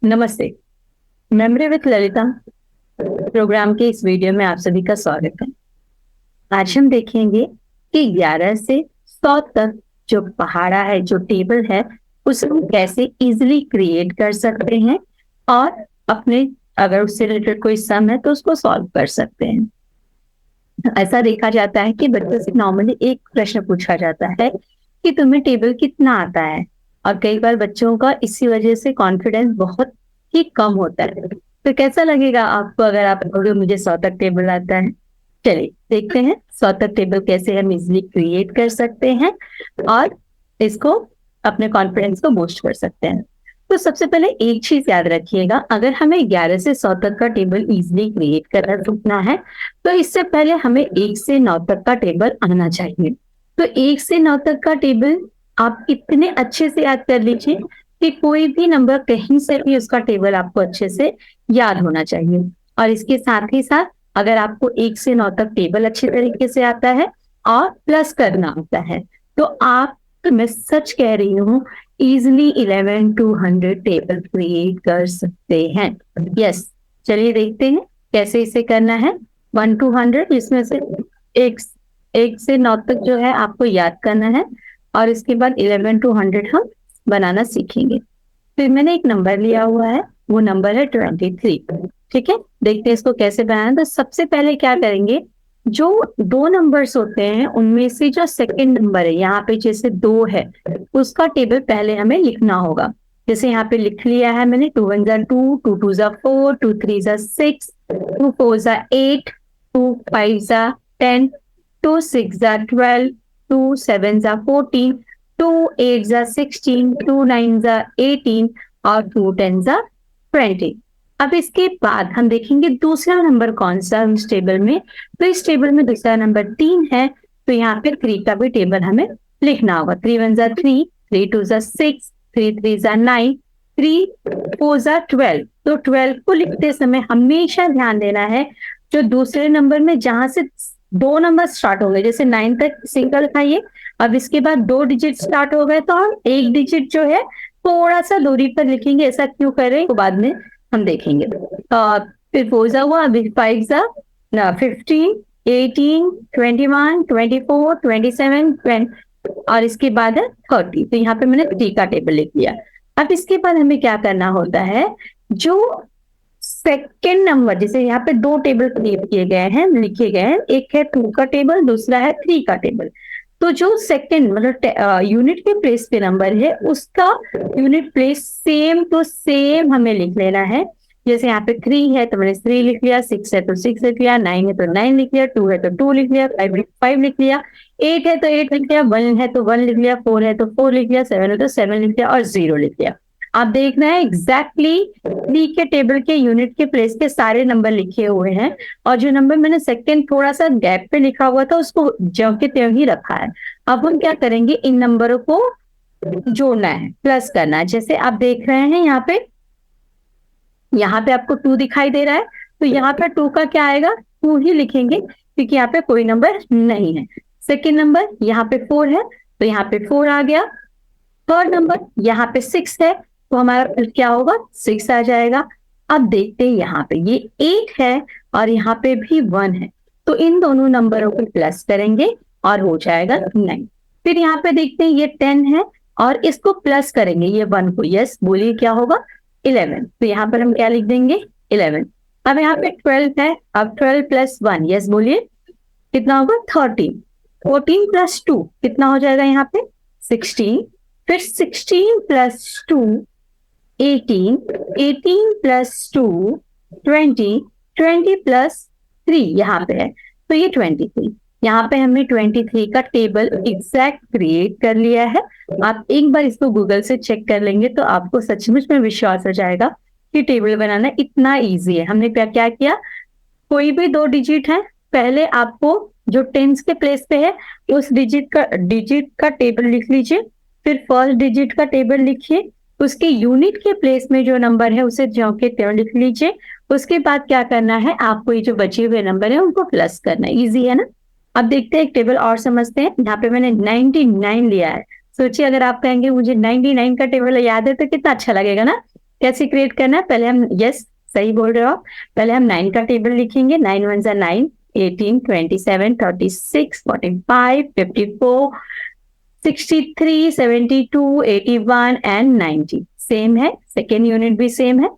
नमस्ते। Memory with Lalita programme के इस वीडियो में आप सभी का स्वागत है। आज हम देखेंगे कि 11 से 100 तक जो पहाड़ा है, जो टेबल है, उसको कैसे इजीली क्रिएट कर सकते हैं और अपने अगर उससे रिलेटेड कोई सम है तो उसको सॉल्व कर सकते हैं। ऐसा देखा जाता है कि बच्चों से नॉर्मली एक प्रश्न पूछा जाता है कि तुम्हें टेबल कितना आता है, और कई बार बच्चों का इसी वजह से कॉन्फिडेंस बहुत ही कम होता है। तो कैसा लगेगा आपको अगर आप कहोगे मुझे 100 तक टेबल आता है? चलिए देखते हैं 100 तक टेबल कैसे हम इजिली क्रिएट कर सकते हैं और इसको अपने कॉन्फिडेंस को बूस्ट कर सकते हैं। तो सबसे पहले एक चीज याद रखिएगा, अगर हमें 11 से 100 तक का टेबल इजिली क्रिएट करना सीखना है तो इससे पहले हमें 1 से 9 तक का टेबल आना चाहिए। तो 1 से 9 तक का टेबल आप इतने अच्छे से याद कर लीजिए कि कोई भी नंबर कहीं से भी उसका टेबल आपको अच्छे से याद होना चाहिए। और इसके साथ ही साथ अगर आपको 1 से 9 तक टेबल अच्छे तरीके से आता है और प्लस करना आता है तो आप, मैं सच कह रही हूँ, इजिली 11 to 100 टेबल क्रिएट कर सकते हैं। यस, चलिए देखते हैं कैसे इसे करना है। 1 to 100, इसमें से एक से 9 तक जो है आपको याद करना है और इसके बाद 11 to 100 हम बनाना सीखेंगे। फिर मैंने एक नंबर लिया हुआ है, वो नंबर है 23। ठीक है, देखते हैं इसको कैसे बनाना। तो सबसे पहले क्या करेंगे, जो दो नंबर्स होते हैं उनमें से जो सेकंड नंबर है, यहाँ पे जैसे 2 है, उसका टेबल पहले हमें लिखना होगा। जैसे यहाँ पे लिख लिया है मैंने, 2 1 2, 2 2 4, 2 3 6, 2 4 8, 2 5 10, 2 6 12, 2 7 14, 2 8 16, 2 9 18 और 2 10 20। अब इसके बाद हम देखेंगे दूसरा नंबर कौन सा है इस टेबल में। तो इस टेबल में दूसरा नंबर 3 है, तो यहाँ पे 3 का भी टेबल हमें लिखना होगा। 3 1 3, 3 2 6, 3 3 9, 3 4 12। तो 12 को लिखते समय हमेशा ध्यान देना है जो दूसरे नंबर में जहां से 2 नंबर स्टार्ट हो गए, जैसे 9 तक सिंगल खाइए, अब इसके बाद 2 डिजिट स्टार्ट हो गए तो हम 1 डिजिट जो है थोड़ा सा दूरी पर लिखेंगे। ऐसा क्यों कर रहे हैं तो बाद में हम देखेंगे। फिर 4 हुआ, अभी 5 15, 18, 21, 24, 27, 20 और इसके बाद है 30। तो यहाँ पे मैंने 3 का टेबल लिख लिया। अब इसके बाद हमें क्या करना होता है, जो सेकेंड नंबर, जैसे यहाँ पे 2 टेबल क्रिएट किए गए हैं, लिखे गए हैं, एक है 2 का टेबल, दूसरा है 3 का टेबल। तो जो सेकेंड मतलब यूनिट के प्लेस पे नंबर है उसका unit place same to same हमें लिख लेना है। जैसे यहाँ पे 3 है तो मैंने 3 लिख लिया, 6 है तो 6 लिख लिया, 9 है तो 9 लिख लिया, 2 है तो 2 लिख लिया, 5 लिख लिया, 8 है तो 8 लिख लिया, 1 है तो 1 लिख लिया, 4 है तो 4 लिख लिया, 7 है तो 7 लिख लिया और 0 लिख लिया। आप देखना है एग्जैक्टली 3 के टेबल के यूनिट के प्लेस के सारे नंबर लिखे हुए हैं और जो नंबर मैंने सेकंड थोड़ा सा गैप पे लिखा हुआ था उसको ज्यों के त्यों ही रखा है। अब हम क्या करेंगे, इन नंबरों को जोड़ना है, प्लस करना है। जैसे आप देख रहे हैं यहाँ पे आपको 2 दिखाई दे रहा है, तो यहाँ पे 2 का क्या आएगा, 2 ही लिखेंगे क्योंकि यहाँ पे कोई नंबर नहीं है। सेकेंड नंबर यहाँ पे 4 है तो यहाँ पे 4 आ गया। थर्ड नंबर यहाँ पे 6 है तो हमारा क्या होगा, 6 आ जाएगा। अब देखते हैं यहाँ पे ये 8 है और यहाँ पे भी 1 है, तो इन दोनों नंबरों को प्लस करेंगे और हो जाएगा 9। फिर यहाँ पे देखते हैं ये 10 है और इसको प्लस करेंगे ये 1 को, यस बोलिए क्या होगा, 11। तो यहाँ पर हम क्या लिख देंगे, 11। अब यहाँ पे 12 है, अब 12 प्लस 1, यस बोलिए कितना होगा, 13। 14 प्लस 2 कितना हो जाएगा यहाँ पे, 16। फिर 16 प्लस 2 18, 18 प्लस 2 20, 20 प्लस 3 यहाँ पे है तो ये 23। यहाँ पे हमने 23 का टेबल एग्जैक्ट क्रिएट कर लिया है। आप एक बार इसको गूगल से चेक कर लेंगे तो आपको सचमुच में विश्वास हो जाएगा कि टेबल बनाना इतना इजी है। हमने क्या क्या किया, कोई भी 2 डिजिट है, पहले आपको जो टेंस के प्लेस पे है उस डिजिट का टेबल लिख लीजिए, फिर फर्स्ट डिजिट का टेबल लिखिए, उसके यूनिट के प्लेस में जो नंबर है उसे ज्यों के त्यों लिख लीजिए। उसके बाद क्या करना है, आपको ये जो बचे हुए नंबर है उनको प्लस करना है। इजी है ना। अब देखते हैं एक टेबल और समझते हैं। यहाँ पे मैंने 99 लिया है। सोचिए अगर आप कहेंगे मुझे 99 का टेबल याद है तो कितना अच्छा लगेगा ना। कैसे क्रिएट करना है, पहले हम, यस सही बोल रहे हो आप, पहले हम 9 का टेबल लिखेंगे। 9 1 जा 9, 18, 27, 36, 45, 54, 63, 72, 81 एंड 90 सेम है। सेकेंड यूनिट भी सेम है,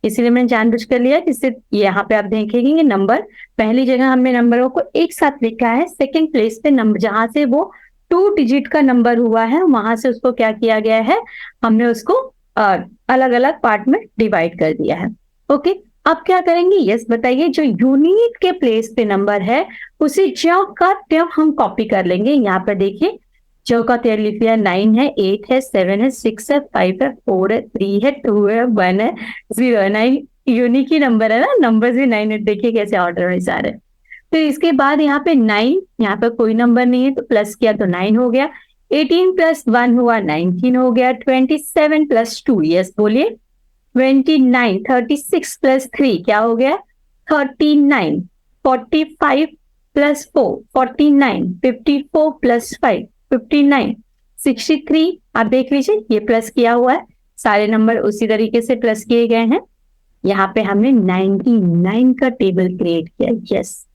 इसीलिए मैंने जानबूझ कर लिया, जिससे यहाँ पे आप देखेंगे ये नंबर, पहली जगह हमने नंबरों को एक साथ लिखा है, सेकेंड प्लेस पे नंबर जहां से वो 2 डिजिट का नंबर हुआ है वहां से उसको क्या किया गया है, हमने उसको अलग अलग पार्ट में डिवाइड कर दिया है। ओके, अब क्या करेंगे, यस बताइए, जो यूनिट के प्लेस पे नंबर है उसे ज्यों का त्यों हम कॉपी कर लेंगे। यहाँ पर देखिए ज्यों का त्यों लिख लिया, 9 है, 8 है, 7 है, 6 है, 5 है, 4 है, 3 है, 2 है, 1 है, 0 है। 9 यूनिक ही नंबर है ना, नंबर भी 9 है, देखिए कैसे ऑर्डर में जा रहे हैं। तो इसके बाद यहाँ पे 9, यहाँ पे कोई नंबर नहीं है तो प्लस किया तो 9 हो गया, 18 प्लस 1 हुआ 19 हो गया, 27 प्लस 2, यस बोलिए 29, 36 प्लस 3 क्या हो गया 39, 45 प्लस 4 49, 54 प्लस 5 59, 63। आप देख लीजिए ये प्लस किया हुआ है, सारे नंबर उसी तरीके से प्लस किए गए हैं। यहाँ पे हमने 99 का टेबल क्रिएट किया। यस,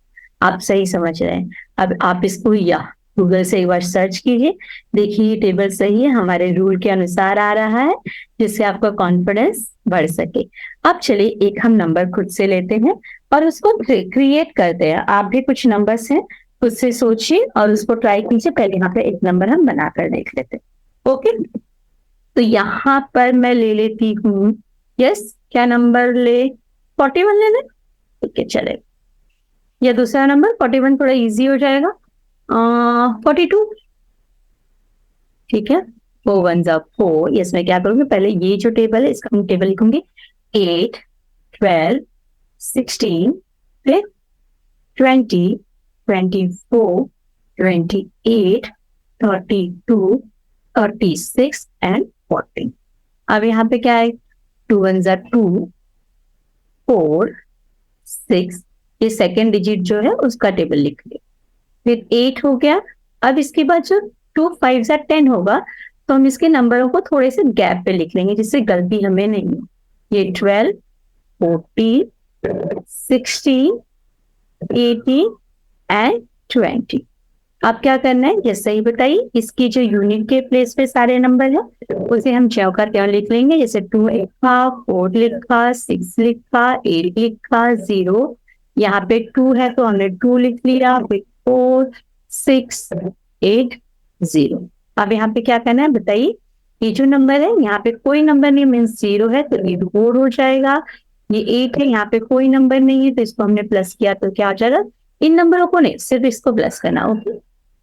आप सही समझ रहे हैं। अब आप इसको या गूगल से एक बार सर्च कीजिए, देखिए टेबल सही है, हमारे रूल के अनुसार आ रहा है, जिससे आपका कॉन्फिडेंस बढ़ सके। अब चलिए एक हम नंबर खुद से लेते हैं और उसको क्रिएट करते हैं। आप भी कुछ नंबर्स हैं खुद से सोचिए और उसको ट्राई कीजिए। पहले यहाँ पे एक नंबर हम बनाकर देख लेते हैं। ओके, तो यहाँ पर मैं ले लेती हूँ, यस क्या नंबर ले, 41 लेना, ठीक है चले, या दूसरा नंबर 41 थोड़ा इजी हो जाएगा, 42, ठीक है, 4 1 जा 4। यस, मैं क्या करूंगी, पहले ये जो टेबल है इसका हम टेबल लिखूंगी, 8 12 16 फिर 20 24 28 32 36 एंड 40। अब यहाँ पे क्या है, 2 1 जा 2 4 6, ये सेकेंड डिजिट जो है उसका टेबल लिख लिया, फिर 8 हो गया। अब इसके बाद जो 2 5 जा 10 होगा तो हम इसके नंबरों को थोड़े से गैप पे लिख लेंगे जिससे गलती हमें नहीं हो। ये 12 14 16 18 एंड 20। अब क्या करना है ये सही बताइए, इसकी जो यूनिट के प्लेस पे सारे नंबर है उसे हम ज्यों का त्यों लिख लेंगे, जैसे 2 लिखा, 4 लिखा, 6 लिखा, 8 लिखा, 0, यहाँ पे 2 है तो हमने 2 लिख लिया, फिर 4 6 8 0। अब यहाँ पे क्या करना है बताइए, ये जो नंबर है यहाँ पे कोई नंबर नहीं मीन्स 0 है तो ये 4 हो जाएगा, ये 8 है यहाँ पे कोई नंबर नहीं है तो इसको हमने प्लस किया तो क्या हो जाएगा, इन नंबरों को नहीं सिर्फ इसको प्लस करना। ओके,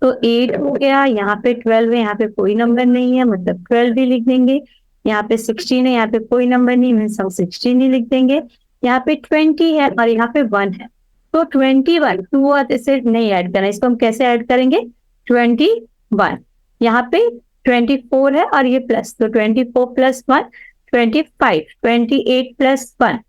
तो 8 हो गया, यहाँ पे 12 है, यहाँ पे कोई नंबर नहीं है मतलब 12 भी लिख देंगे, यहाँ पे 16 है, यहाँ पे कोई नंबर नहीं मीन्स हम 16 ही लिख देंगे, यहाँ पे 20 है और यहाँ पे 1 है तो 21, 2 और इसे नहीं ऐड करना, इसको हम कैसे ऐड करेंगे 21। यहाँ पे 24 है और ये प्लस, तो 24 प्लस 1 25, 28 प्लस 1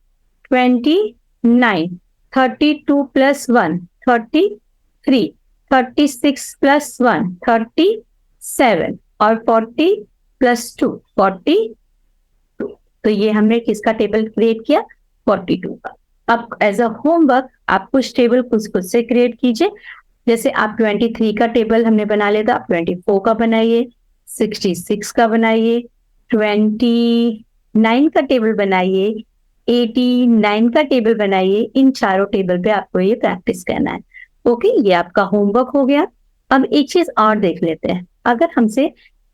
29, 32 प्लस 1 33, 36 प्लस 1 37 और 40 प्लस 2 42। तो ये हमने किसका टेबल क्रिएट किया 42 का। अब एज अ होमवर्क आप कुछ टेबल खुद से क्रिएट कीजिए, जैसे आप 23 का टेबल हमने बना लिया था, आप 24 का बनाइए, 66 का बनाइए, 29 का टेबल बनाइए, 89 का टेबल बनाइए। इन चारों टेबल पे आपको ये प्रैक्टिस करना है। ओके, ये आपका होमवर्क हो गया। अब एक चीज और देख लेते हैं, अगर हमसे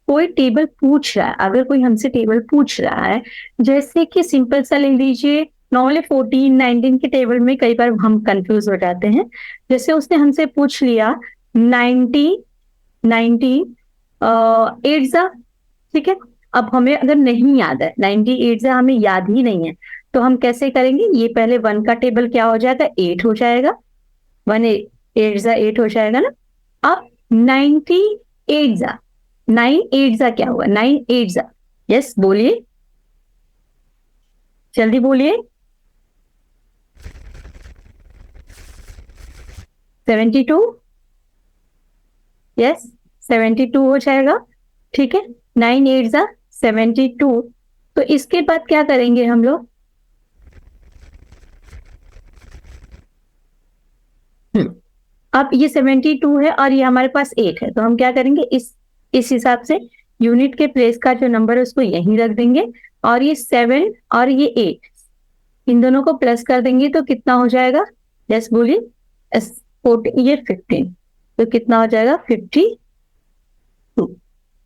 कोई टेबल पूछ रहा है, अगर कोई हमसे टेबल पूछ रहा है, जैसे कि सिंपल सा ले लीजिए, नॉर्मली 14 19 के टेबल में कई बार हम कंफ्यूज हो जाते हैं, जैसे उसने हमसे पूछ लिया 90 90 8 जा, ठीक है, अब हमें अगर नहीं याद है 98 जा, हमें याद ही नहीं है तो हम कैसे करेंगे, ये पहले 1 का टेबल क्या हो जाएगा 8 हो जाएगा, 1 8 जा 8 हो जाएगा ना। अब 98 जा, 9 8 जा क्या होगा 9 8 जा, यस बोलिए जल्दी बोलिए, 72, यस 72 हो जाएगा, ठीक है, 9 8 जा 72 तो इसके बाद क्या करेंगे हम लोग, अब ये 72 है और ये हमारे पास 8 है, तो हम क्या करेंगे, इस हिसाब से यूनिट के प्लेस का जो नंबर है उसको यहीं रख देंगे, और ये 7 और ये 8 इन दोनों को प्लस कर देंगे तो कितना हो जाएगा, जस्ट बोलिए, 14 ये 15, तो कितना हो जाएगा 52,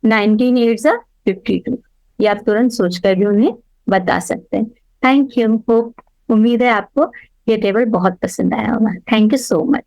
19 8 सा 52। ये आप तुरंत सोचकर भी उन्हें बता सकते हैं। Thank you. उम्मीद है आपको ये टेबल बहुत पसंद आया होगा। Thank you so much.